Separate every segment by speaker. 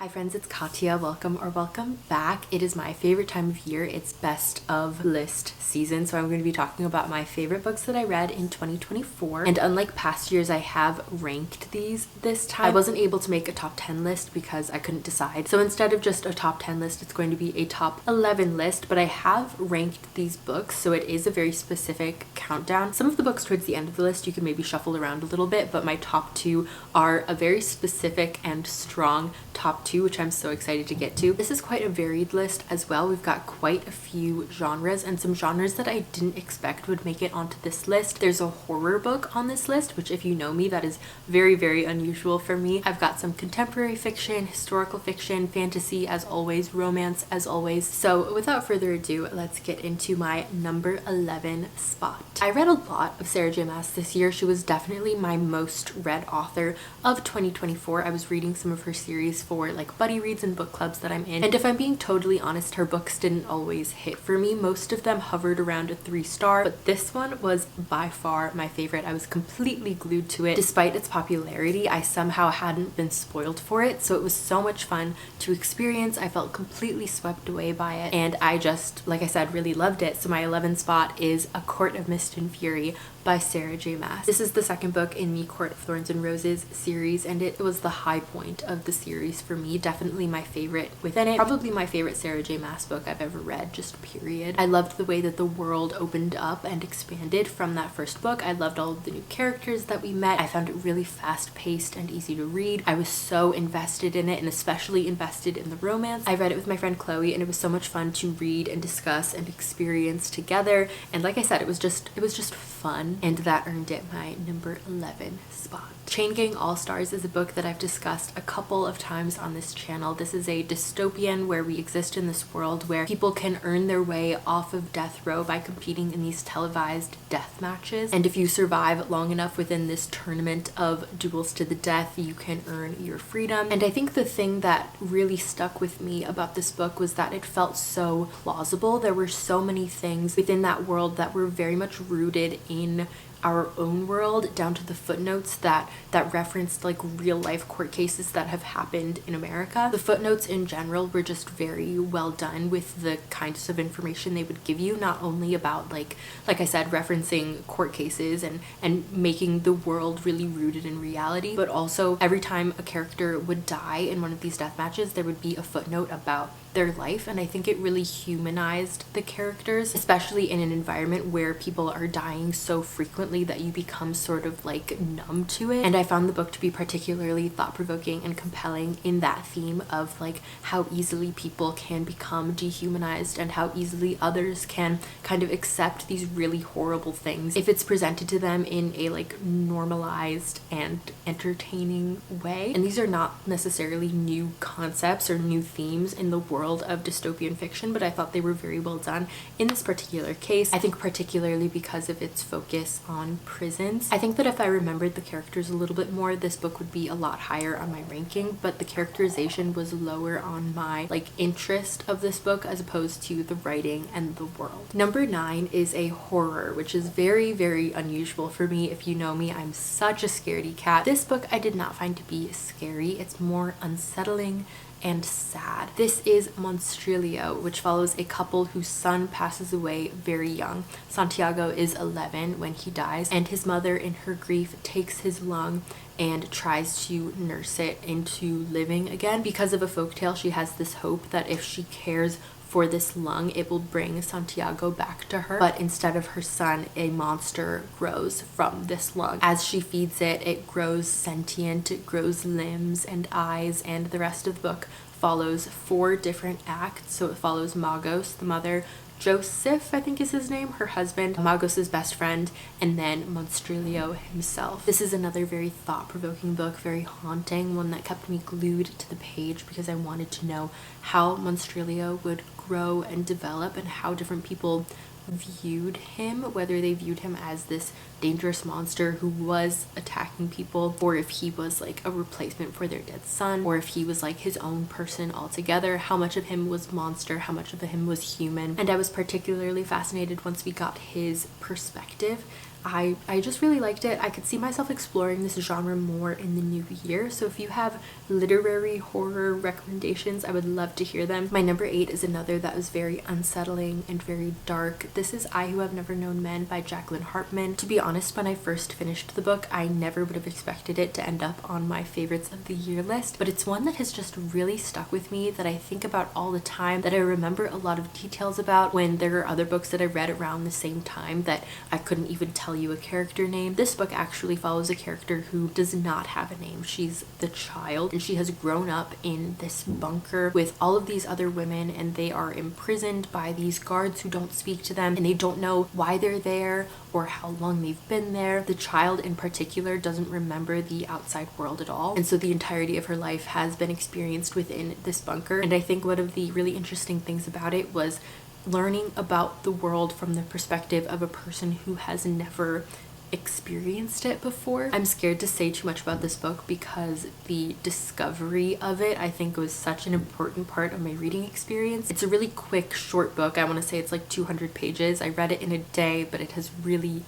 Speaker 1: Hi friends, it's Katya. Welcome back. It is my favorite time of year. It's best of list season, so I'm going to be talking about my favorite books that I read in 2024. And unlike past years, I have ranked these this time. I wasn't able to make a top 10 list because I couldn't decide. So instead of just a top 10 list, it's going to be a top 11 list, but I have ranked these books, so it is a very specific countdown. Some of the books towards the end of the list you can maybe shuffle around a little bit, but my top two are a very specific and strong top two, which I'm so excited to get to. This is quite a varied list as well. We've got quite a few genres and some genres that I didn't expect would make it onto this list. There's a horror book on this list, which if you know me, that is very, very unusual for me. I've got some contemporary fiction, historical fiction, fantasy as always, romance as always. So without further ado, let's get into my number 11 spot. I read a lot of Sarah J Maas this year. She was definitely my most read author of 2024. I was reading some of her series for like buddy reads and book clubs that I'm in, and if I'm being totally honest, her books didn't always hit for me. Most of them hovered around a 3-star, but this one was by far my favorite. I was completely glued to it. Despite its popularity, I somehow hadn't been spoiled for it, so it was so much fun to experience. I felt completely swept away by it, and I just, like I said, really loved it. So my 11th spot is A Court of Mist and Fury by Sarah J Maas. This is the second book in the Court of Thorns and Roses series, and it was the high point of the series for me. Definitely my favorite within it. Probably my favorite Sarah J Maas book I've ever read, just period. I loved the way that the world opened up and expanded from that first book. I loved all of the new characters that we met. I found it really fast-paced and easy to read. I was so invested in it, and especially invested in the romance. I read it with my friend Chloe, and it was so much fun to read and discuss and experience together. And like I said, it was just fun, and that earned it my number 11 spot. Chain Gang All-Stars is a book that I've discussed a couple of times on this channel. This is a dystopian where we exist in this world where people can earn their way off of death row by competing in these televised death matches. And if you survive long enough within this tournament of duels to the death, you can earn your freedom. And I think the thing that really stuck with me about this book was that it felt so plausible. There were so many things within that world that were very much rooted in our own world, down to the footnotes that referenced like real life court cases that have happened in America. The footnotes in general were just very well done with the kinds of information they would give you, not only about like I said, referencing court cases and making the world really rooted in reality, but also every time a character would die in one of these death matches, there would be a footnote about their life. And I think it really humanized the characters, especially in an environment where people are dying so frequently that you become sort of like numb to it. And I found the book to be particularly thought-provoking and compelling in that theme of like how easily people can become dehumanized and how easily others can kind of accept these really horrible things if it's presented to them in a like normalized and entertaining way. And these are not necessarily new concepts or new themes in the world of dystopian fiction, but I thought they were very well done in this particular case. I think particularly because of its focus on prisons. I think that if I remembered the characters a little bit more, this book would be a lot higher on my ranking, but the characterization was lower on my like interest of this book as opposed to the writing and the world. Number 9 is a horror, which is very, very unusual for me. If you know me, I'm such a scaredy cat. This book I did not find to be scary. It's more unsettling and sad. This is Monstrilio, which follows a couple whose son passes away very young. Santiago is 11 when he dies, and his mother in her grief takes his lung and tries to nurse it into living again. Because of a folktale, she has this hope that if she cares for this lung, it will bring Santiago back to her. But instead of her son, a monster grows from this lung. As she feeds it, it grows sentient, it grows limbs and eyes, and the rest of the book follows 4 different acts. So it follows Magos, the mother, Joseph, I think is his name, her husband, Magos's best friend, and then Monstrilio himself. This is another very thought-provoking book, very haunting, one that kept me glued to the page because I wanted to know how Monstrilio would grow and develop and how different people viewed him, whether they viewed him as this dangerous monster who was attacking people, or if he was like a replacement for their dead son, or if he was like his own person altogether. How much of him was monster, how much of him was human. And I was particularly fascinated once we got his perspective. I just really liked it. I could see myself exploring this genre more in the new year. So if you have literary horror recommendations, I would love to hear them. My number 8 is another that was very unsettling and very dark. This is I Who Have Never Known Men by Jacqueline Hartman. To be honest, when I first finished the book, I never would have expected it to end up on my favorites of the year list, but it's one that has just really stuck with me, that I think about all the time, that I remember a lot of details about when there are other books that I read around the same time that I couldn't even tell you a character name. This book actually follows a character who does not have a name. She's the child, and she has grown up in this bunker with all of these other women, and they are imprisoned by these guards who don't speak to them, and they don't know why they're there or how long they've been there. The child in particular doesn't remember the outside world at all, and so the entirety of her life has been experienced within this bunker. And I think one of the really interesting things about it was learning about the world from the perspective of a person who has never experienced it before. I'm scared to say too much about this book because the discovery of it, I think, was such an important part of my reading experience. It's a really quick, short book. I want to say it's like 200 pages. I read it in a day, but it has really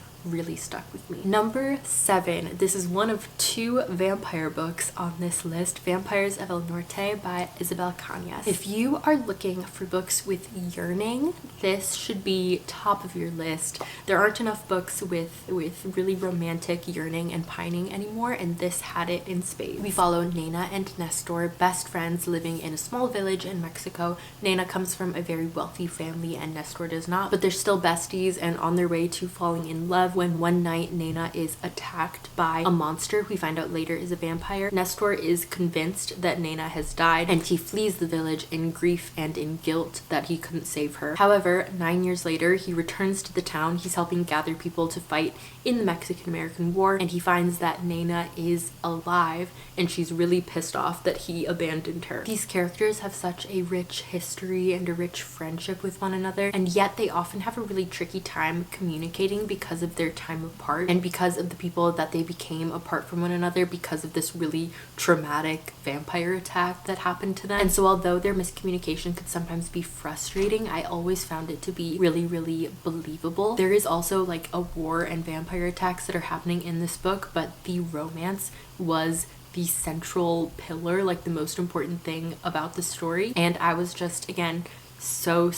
Speaker 1: stuck with me. Number 7. This is one of 2 vampire books on this list. Vampires of El Norte by Isabel Cañas. If you are looking for books with yearning, this should be top of your list. There aren't enough books with really romantic yearning and pining anymore, and this had it in spades. We follow Nena and Nestor, best friends living in a small village in Mexico. Nena comes from a very wealthy family and Nestor does not, but they're still besties and on their way to falling in love when one night Nena is attacked by a monster we find out later is a vampire. Nestor is convinced that Nena has died, and he flees the village in grief and in guilt that he couldn't save her. However, 9 years later, he returns to the town. He's helping gather people to fight in the Mexican-American War, and he finds that Nena is alive, and she's really pissed off that he abandoned her. These characters have such a rich history and a rich friendship with one another, and yet they often have a really tricky time communicating because of their time apart and because of the people that they became apart from one another because of this really traumatic vampire attack that happened to them. And so although their miscommunication could sometimes be frustrating, I always found it to be really believable. There is also like a war and vampire attacks that are happening in this book, but the romance was the central pillar, like the most important thing about the story. And I was just, again, so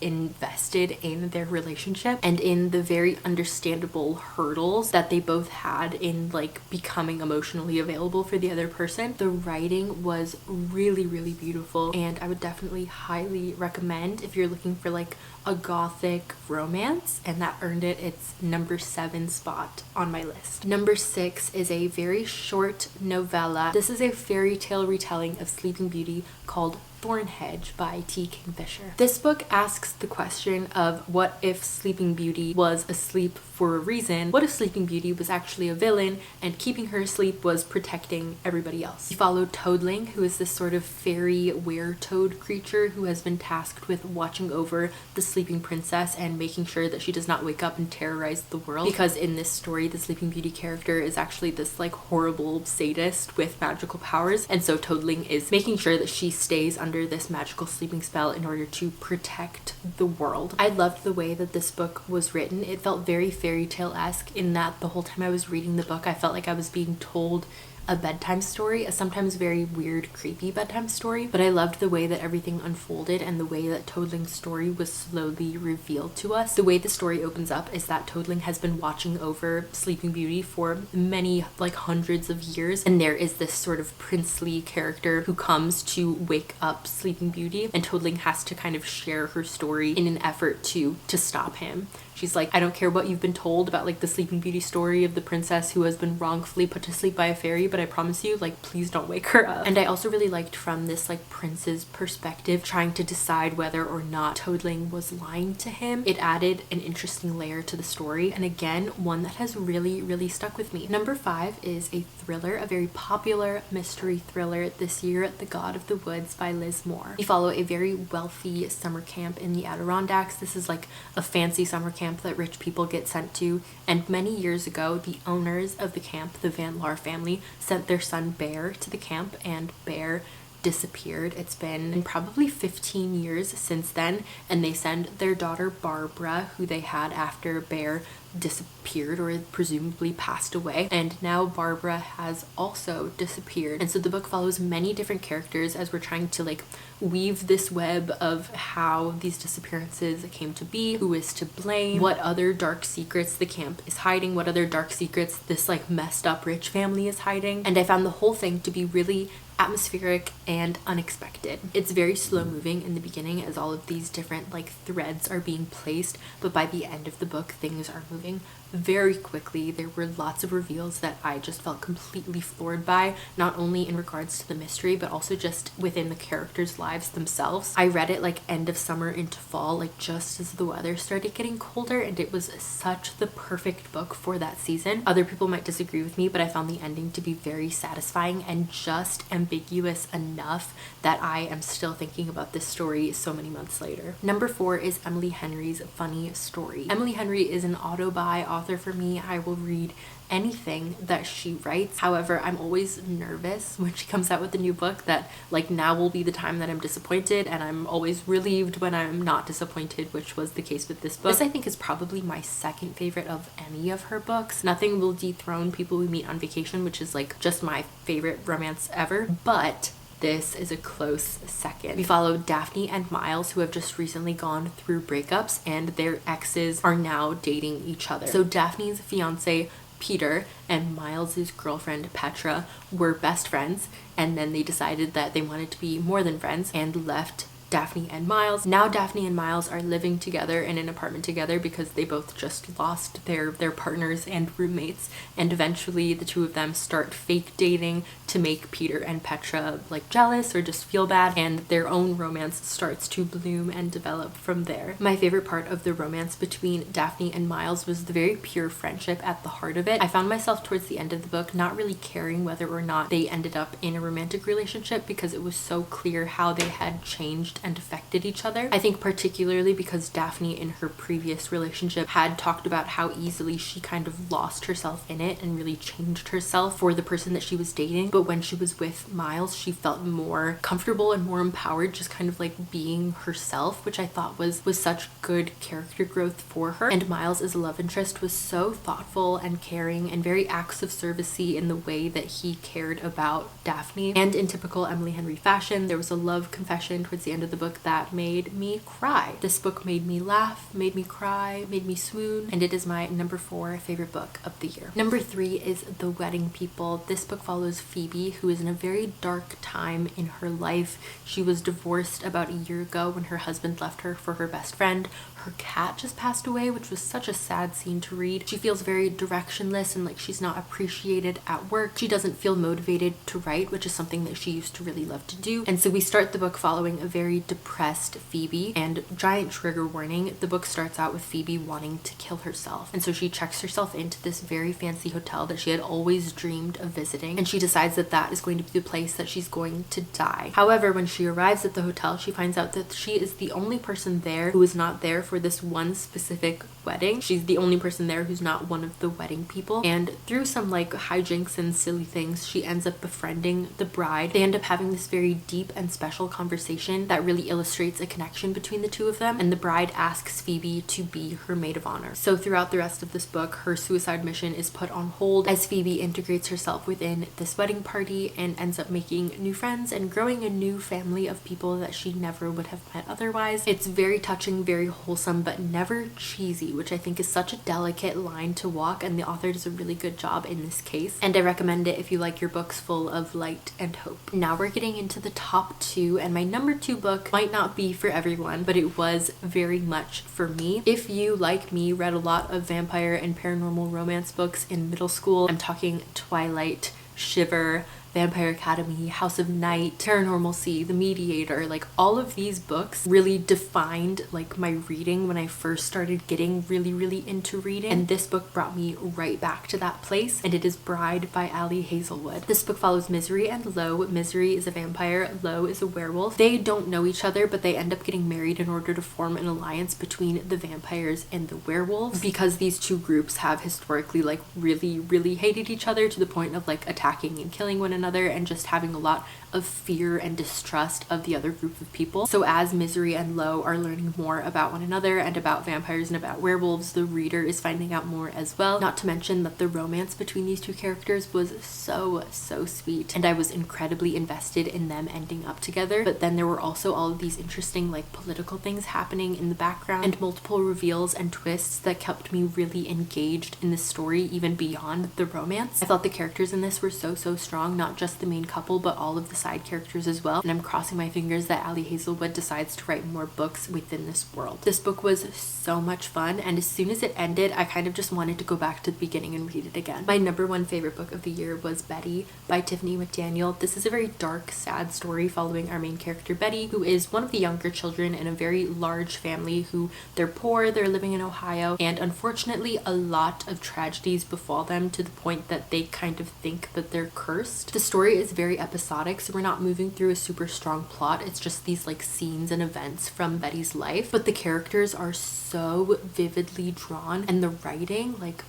Speaker 1: invested in their relationship and in the very understandable hurdles that they both had in like becoming emotionally available for the other person. The writing was really beautiful, and I would definitely highly recommend if you're looking for like a gothic romance, and that earned it its number 7 spot on my list. Number 6 is a very short novella. This is a fairy tale retelling of Sleeping Beauty called Thornhedge by T. Kingfisher. This book asks the question of what if Sleeping Beauty was asleep for a reason? What if Sleeping Beauty was actually a villain and keeping her asleep was protecting everybody else? We follow Toadling, who is this sort of fairy were-toad creature who has been tasked with watching over the sleeping princess and making sure that she does not wake up and terrorize the world, because in this story the Sleeping Beauty character is actually this like horrible sadist with magical powers, and so Toadling is making sure that she stays under this magical sleeping spell in order to protect the world. I loved the way that this book was written. It felt very fairy tale-esque in that the whole time I was reading the book I felt like I was being told a bedtime story, a sometimes very weird, creepy bedtime story, but I loved the way that everything unfolded and the way that Toadling's story was slowly revealed to us. The way the story opens up is that Toadling has been watching over Sleeping Beauty for many, like hundreds of years, and there is this sort of princely character who comes to wake up Sleeping Beauty, and Toadling has to kind of share her story in an effort to stop him. She's like, I don't care what you've been told about like the Sleeping Beauty story of the princess who has been wrongfully put to sleep by a fairy, but I promise you, like, please don't wake her up. And I also really liked from this like prince's perspective, trying to decide whether or not Toadling was lying to him. It added an interesting layer to the story, and again, one that has really stuck with me. Number 5 is a thriller, a very popular mystery thriller this year, The God of the Woods by Liz Moore. We follow a very wealthy summer camp in the Adirondacks. This is like a fancy summer camp that rich people get sent to, and many years ago the owners of the camp, the Van Laar family, sent their son Bear to the camp, and Bear disappeared. It's been probably 15 years since then, and they send their daughter Barbara, who they had after Bear disappeared or presumably passed away, and now Barbara has also disappeared. And so the book follows many different characters as we're trying to like weave this web of how these disappearances came to be, who is to blame, what other dark secrets the camp is hiding, what other dark secrets this like messed up rich family is hiding. And I found the whole thing to be really atmospheric and unexpected. It's very slow moving in the beginning as all of these different like threads are being placed, but by the end of the book things are moving very quickly. There were lots of reveals that I just felt completely floored by, not only in regards to the mystery but also just within the characters' lives themselves. I read it like end of summer into fall, like just as the weather started getting colder, and it was such the perfect book for that season. Other people might disagree with me, but I found the ending to be very satisfying and just ambiguous enough that I am still thinking about this story so many months later. Number 4 is Emily Henry's Funny Story. Emily Henry is an auto-buy author for me. I will read anything that she writes. However, I'm always nervous when she comes out with a new book that like now will be the time that I'm disappointed, and I'm always relieved when I'm not disappointed, which was the case with this book. This I think is probably my second favorite of any of her books. Nothing will dethrone People We Meet on Vacation, which is like just my favorite romance ever, but this is a close second. We follow Daphne and Miles, who have just recently gone through breakups, and their exes are now dating each other. So Daphne's fiance Peter and Miles's girlfriend Petra were best friends, and then they decided that they wanted to be more than friends and left Daphne and Miles. Now Daphne and Miles are living together in an apartment together because they both just lost their partners and roommates, and eventually the two of them start fake dating to make Peter and Petra like jealous or just feel bad, and their own romance starts to bloom and develop from there. My favorite part of the romance between Daphne and Miles was the very pure friendship at the heart of it. I found myself towards the end of the book not really caring whether or not they ended up in a romantic relationship because it was so clear how they had changed and affected each other. I think particularly because Daphne in her previous relationship had talked about how easily she kind of lost herself in it and really changed herself for the person that she was dating. But when she was with Miles, she felt more comfortable and more empowered, just kind of like being herself, which I thought was such good character growth for her. And Miles as a love interest was so thoughtful and caring and very acts of servicey in the way that he cared about Daphne. And in typical Emily Henry fashion, there was a love confession towards the end of the book that made me cry. This book made me laugh, made me cry, made me swoon, and it is my number 4 favorite book of the year. Number 3 is The Wedding People. This book follows Phoebe, who is in a very dark time in her life. She was divorced about a year ago when her husband left her for her best friend. Her cat just passed away, which was such a sad scene to read. She feels very directionless and like she's not appreciated at work. She doesn't feel motivated to write, which is something that she used to really love to do. And so we start the book following a very depressed Phoebe, and giant trigger warning, the book starts out with Phoebe wanting to kill herself. And so she checks herself into this very fancy hotel that she had always dreamed of visiting, and she decides that that is going to be the place that she's going to die. However, when she arrives at the hotel, she finds out that she is the only person there who is not there for this one specific wedding. She's the only person there who's not one of the wedding people, and through some like hijinks and silly things, she ends up befriending the bride. They end up having this very deep and special conversation that really illustrates a connection between the two of them, and the bride asks Phoebe to be her maid of honor. So throughout the rest of this book, her suicide mission is put on hold as Phoebe integrates herself within this wedding party and ends up making new friends and growing a new family of people that she never would have met otherwise. It's very touching, very wholesome, but never cheesy, which I think is such a delicate line to walk, and the author does a really good job in this case, and I recommend it if you like your books full of light and hope. Now we're getting into the top 2, and my number 2 book might not be for everyone, but it was very much for me. If you, like me, read a lot of vampire and paranormal romance books in middle school, I'm talking Twilight, Shiver, Vampire Academy, House of Night, Paranormalcy, The Mediator, like all of these books really defined like my reading when I first started getting really into reading, and this book brought me right back to that place, and it is Bride by Ali Hazelwood. This book follows Misery and Lo. Misery is a vampire, Lo is a werewolf. They don't know each other, but they end up getting married in order to form an alliance between the vampires and the werewolves, because these two groups have historically like really hated each other to the point of like attacking and killing one another another and just having a lot of fear and distrust of the other group of people. So as Misery and Lo are learning more about one another and about vampires and about werewolves, the reader is finding out more as well. Not to mention that the romance between these two characters was so sweet, and I was incredibly invested in them ending up together. But then there were also all of these interesting like political things happening in the background and multiple reveals and twists that kept me really engaged in the story even beyond the romance. I thought the characters in this were so strong, not just the main couple but all of the side characters as well, and I'm crossing my fingers that Ali Hazelwood decides to write more books within this world. This book was so much fun, and as soon as it ended I kind of just wanted to go back to the beginning and read it again. My number one favorite book of the year was Betty by Tiffany McDaniel. This is a very dark, sad story following our main character Betty, who is one of the younger children in a very large family who they're poor, they're living in Ohio, and unfortunately a lot of tragedies befall them to the point that they kind of think that they're cursed. The story is very episodic, so we're not moving through a super strong plot. It's just these like scenes and events from Betty's life, but the characters are so vividly drawn, and the writing, like,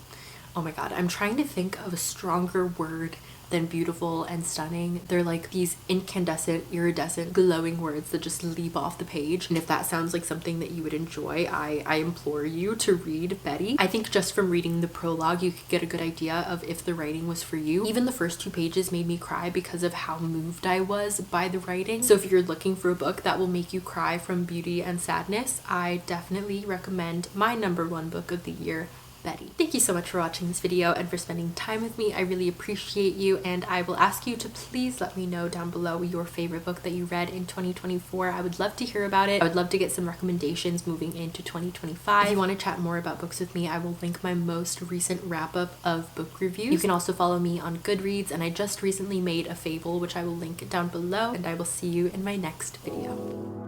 Speaker 1: oh my god, I'm trying to think of a stronger word than beautiful and stunning. They're like these incandescent, iridescent, glowing words that just leap off the page. And if that sounds like something that you would enjoy, I implore you to read Betty. I think just from reading the prologue you could get a good idea of if the writing was for you. Even the first 2 pages made me cry because of how moved I was by the writing. So if you're looking for a book that will make you cry from beauty and sadness, I definitely recommend my number one book of the year, Betty. Thank you so much for watching this video and for spending time with me. I really appreciate you, and I will ask you to please let me know down below your favorite book that you read in 2024. I would love to hear about it. I would love to get some recommendations moving into 2025. If you want to chat more about books with me, I will link my most recent wrap-up of book reviews. You can also follow me on Goodreads, and I just recently made a fable which I will link down below, and I will see you in my next video.